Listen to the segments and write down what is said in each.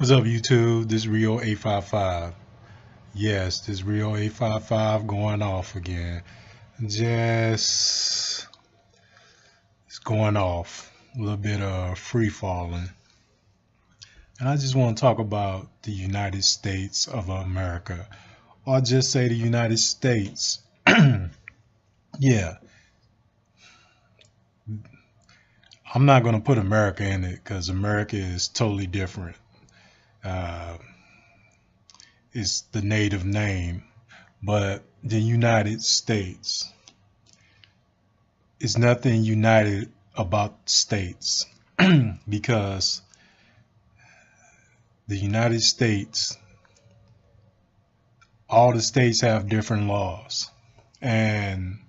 What's up, YouTube? This Rio 855. Yes, this Rio 855 going off again. Just it's going off. A little bit of free falling. And I just want to talk about the United States of America. Or just say the United States. Yeah, I'm not going to put America in it because America is totally different. Uh, it's the native name. But the United States is nothing united about states because the United States, all the states have different laws. And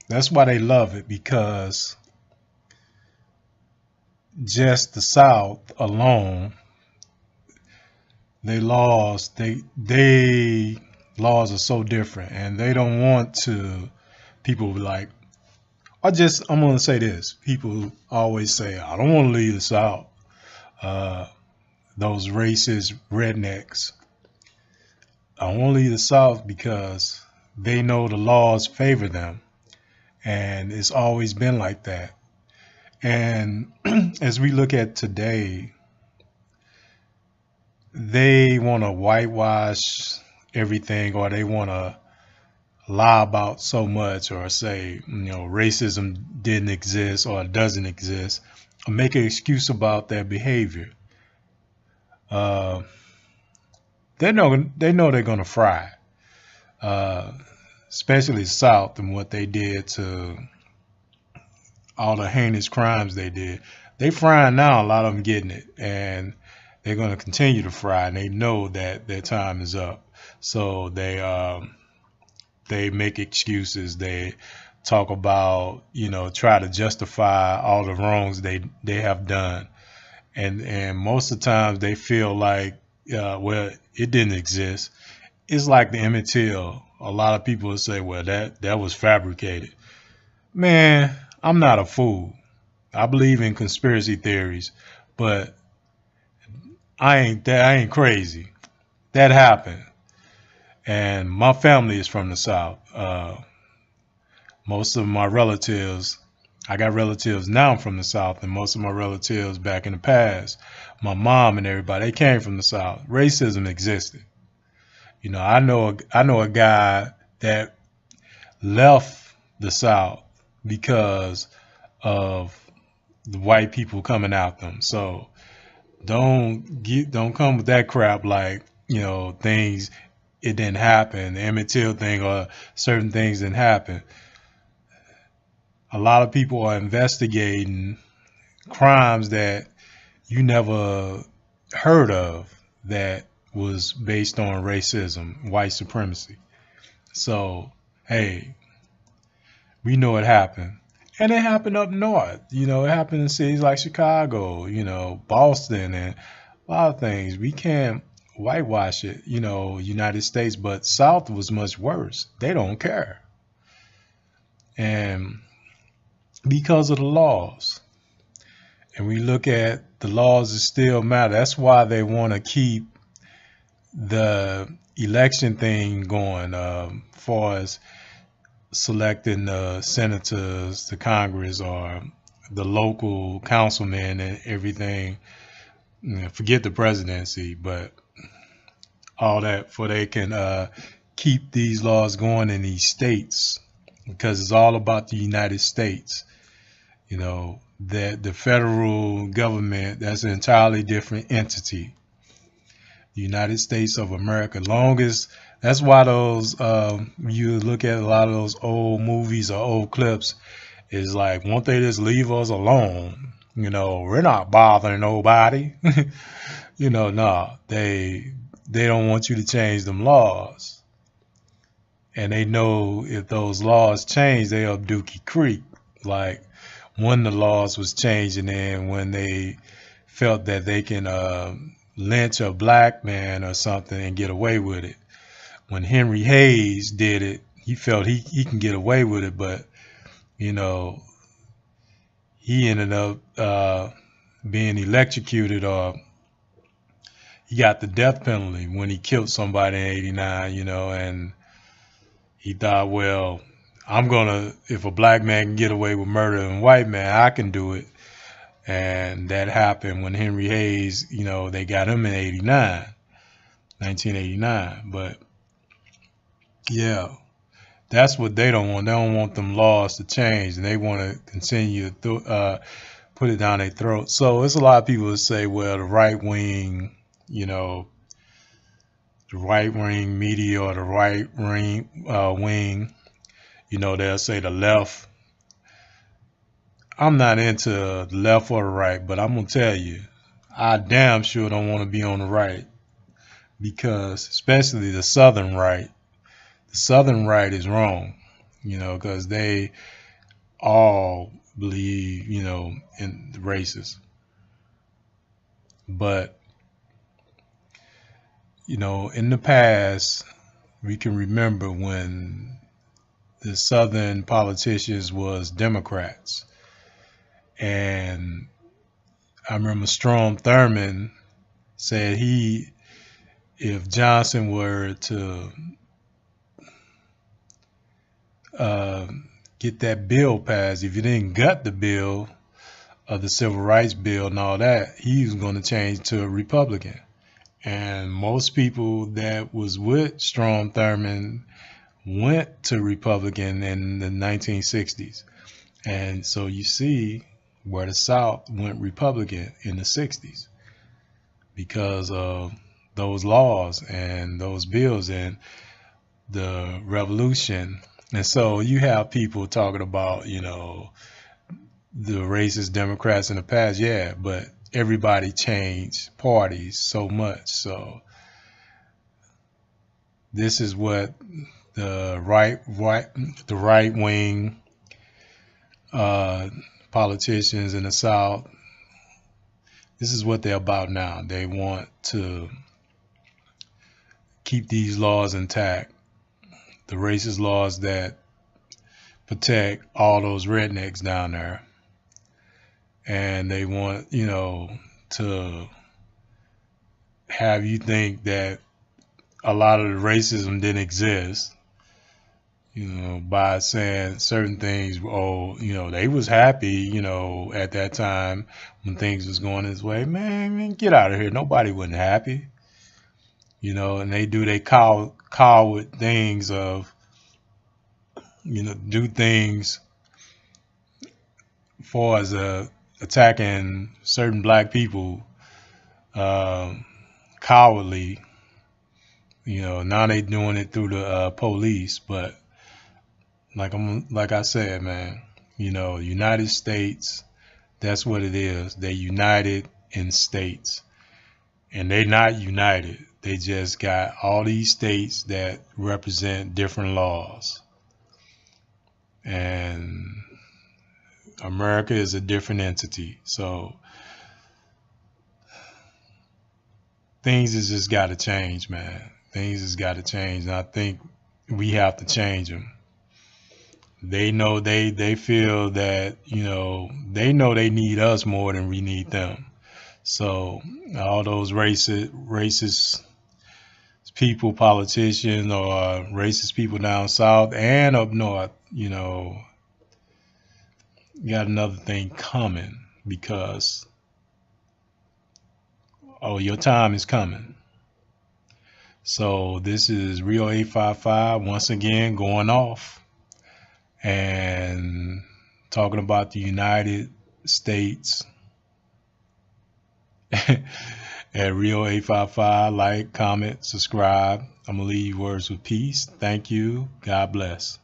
that's why they love it, because just the South alone, they laws are so different, and they don't want to people like I'm gonna say this. People always say, I don't want to leave the South. Uh, those racist rednecks. I don't want to leave the South because they know the laws favor them. And it's always been like that. And as we look at today, they want to whitewash everything, or they want to lie about so much, or say, racism didn't exist or doesn't exist, or make an excuse about their behavior. Uh, they know they're gonna fry, uh, especially the South, and what they did to all the heinous crimes they did. They frying now, a lot of them getting it, and they're gonna continue to fry, and they know that their time is up. So they make excuses. They talk about, try to justify all the wrongs they have done, and most of the times they feel like, well, it didn't exist. It's like the Emmett Till. A lot of people will say, well, that was fabricated. Man, I'm not a fool. I believe in conspiracy theories, but I ain't crazy. That happened, and my family is from the South. Most of my relatives, I got relatives now from the South, and most of my relatives back in the past, my mom and everybody, they came from the South. Racism existed. I know a guy that left the South because of the white people coming at them. So don't come with that crap like, things, it didn't happen, the Emmett Till thing, or certain things didn't happen. A lot of people are investigating crimes that you never heard of, that was based on racism, white supremacy. So, hey, we know it happened. And it happened up north. It happened in cities like Chicago, Boston, and a lot of things. We can't whitewash it, United States, but South was much worse. They don't care. And because of the laws. And we look at the laws that still matter. That's why they want to keep the election thing going, far as selecting the senators, the Congress, or the local councilmen and everything. Forget the presidency, but all that, for they can keep these laws going in these states, because it's all about the United States. That the federal government, that's an entirely different entity. The United States of America, longest. That's why those, you look at a lot of those old movies or old clips, is like, won't they just leave us alone? We're not bothering nobody. No, they don't want you to change them laws. And they know if those laws change, they up Dookie Creek. Like when the laws was changing, and when they felt that they can lynch a black man or something and get away with it. When Henry Hayes did it, he felt he can get away with it, but he ended up being electrocuted, or he got the death penalty when he killed somebody in '89, and he thought, well, if a black man can get away with murdering a white man, I can do it. And that happened when Henry Hayes, they got him in 1989. But yeah, that's what they don't want. They don't want them laws to change, and they want to continue to put it down their throat. So it's a lot of people that say, well, the right wing, the right wing media or the right wing, they'll say the left. I'm not into the left or the right, but I'm going to tell you, I damn sure don't want to be on the right, because especially the southern right is wrong, because they all believe, in the races. But, in the past, we can remember when the southern politicians was Democrats. And I remember Strom Thurmond said if Johnson were to get that bill passed, if he didn't gut the bill of the Civil Rights Bill and all that, he was going to change to a Republican. And most people that was with Strom Thurmond went to Republican in the 1960s. And so you see where the South went Republican in the 60s because of those laws and those bills and the revolution. And so you have people talking about, the racist Democrats in the past. Yeah, but everybody changed parties so much. So this is what the right wing politicians in the South, this is what they're about now. They want to keep these laws intact, the racist laws that protect all those rednecks down there. And they want, to have you think that a lot of the racism didn't exist, by saying certain things. Oh, they was happy, at that time when things was going this way. Man, get out of here. Nobody wasn't happy, and they coward things of, do things for as attacking certain black people, cowardly. Now they doing it through the police. But like I said, man, United States, that's what it is. They united in states, and they not united. They just got all these states that represent different laws. And America is a different entity. So things has just got to change, man. Things has got to change. And I think we have to change them. They know they feel that, they know they need us more than we need them. So all those racist people, politicians, or racist people down south and up north, you got another thing coming, because your time is coming. So this is Rio 855 once again going off and talking about the United States at Rio 855. Like, comment, subscribe. I'm gonna leave you words with peace. Thank you. God bless.